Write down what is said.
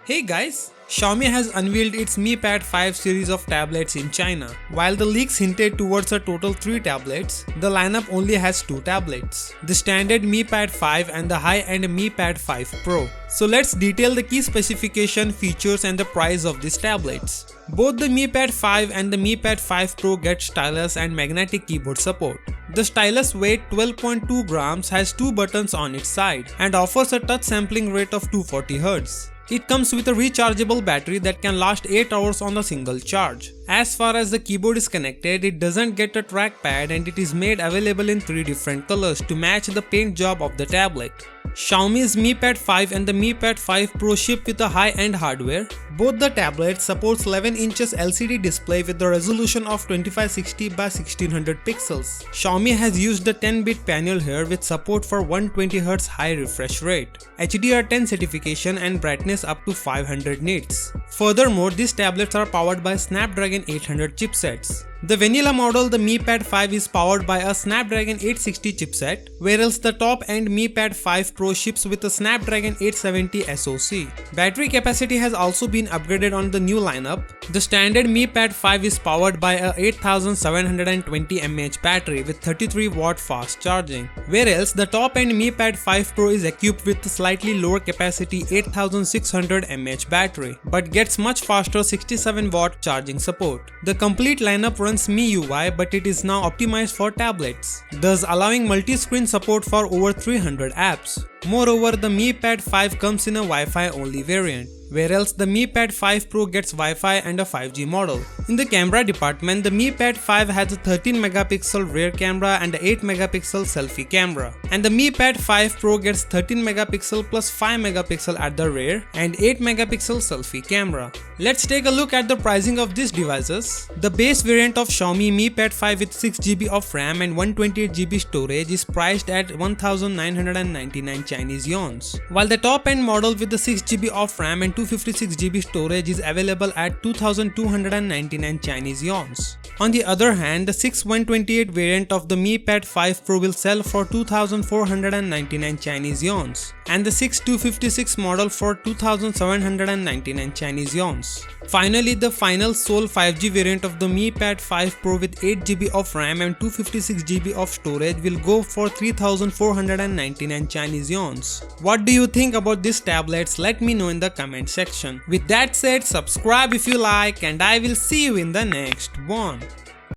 Hey guys, Xiaomi has unveiled its Mi Pad 5 series of tablets in China. While the leaks hinted towards a total 3 tablets, the lineup only has 2 tablets, the standard Mi Pad 5 and the high-end Mi Pad 5 Pro. So let's detail the key specification, features and the price of these tablets. Both the Mi Pad 5 and the Mi Pad 5 Pro get stylus and magnetic keyboard support. The stylus weighs 12.2 grams, has 2 buttons on its side, and offers a touch sampling rate of 240 Hz. It comes with a rechargeable battery that can last 8 hours on a single charge. As far as the keyboard is connected, it doesn't get a trackpad and it is made available in 3 different colors to match the paint job of the tablet. Xiaomi's Mi Pad 5 and the Mi Pad 5 Pro ship with a high-end hardware. Both the tablets supports 11 inches LCD display with a resolution of 2560 by 1600 pixels. Xiaomi has used the 10-bit panel here with support for 120Hz high refresh rate, HDR10 certification and brightness up to 500 nits. Furthermore, these tablets are powered by Snapdragon 800 chipsets. The vanilla model, the Mi Pad 5, is powered by a Snapdragon 860 chipset, whereas the top-end Mi Pad 5 Pro ships with a Snapdragon 870 SoC. Battery capacity has also been upgraded on the new lineup. The standard Mi Pad 5 is powered by a 8720 mAh battery with 33W fast charging, whereas the top-end Mi Pad 5 Pro is equipped with a slightly lower capacity 8600 mAh battery, but gets much faster 67W charging support. The complete lineup runs MIUI, but it is now optimized for tablets, thus allowing multi-screen support for over 300 apps. Moreover, the Mi Pad 5 comes in a Wi-Fi only variant, whereas the Mi Pad 5 Pro gets Wi-Fi and a 5G model. In the camera department, the Mi Pad 5 has a 13 megapixel rear camera and a 8 megapixel selfie camera, and the Mi Pad 5 Pro gets 13 megapixel plus 5 megapixel at the rear and 8 megapixel selfie camera. Let's take a look at the pricing of these devices. The base variant of Xiaomi Mi Pad 5 with 6GB of RAM and 128GB storage is priced at 1999 Chinese yuans, while the top-end model with the 6GB of RAM and 256GB storage is available at 2299 Chinese yuans. On the other hand, the 6128 variant of the Mi Pad 5 Pro will sell for 2499 Chinese yuans, and the 6256 model for 2799 Chinese yuans. Finally, the final sole 5G variant of the Mi Pad 5 Pro with 8GB of RAM and 256GB of storage will go for 3499 Chinese yuans. What do you think about these tablets? Let me know in the comment section. With that said, subscribe if you like, and I will see you in the next one.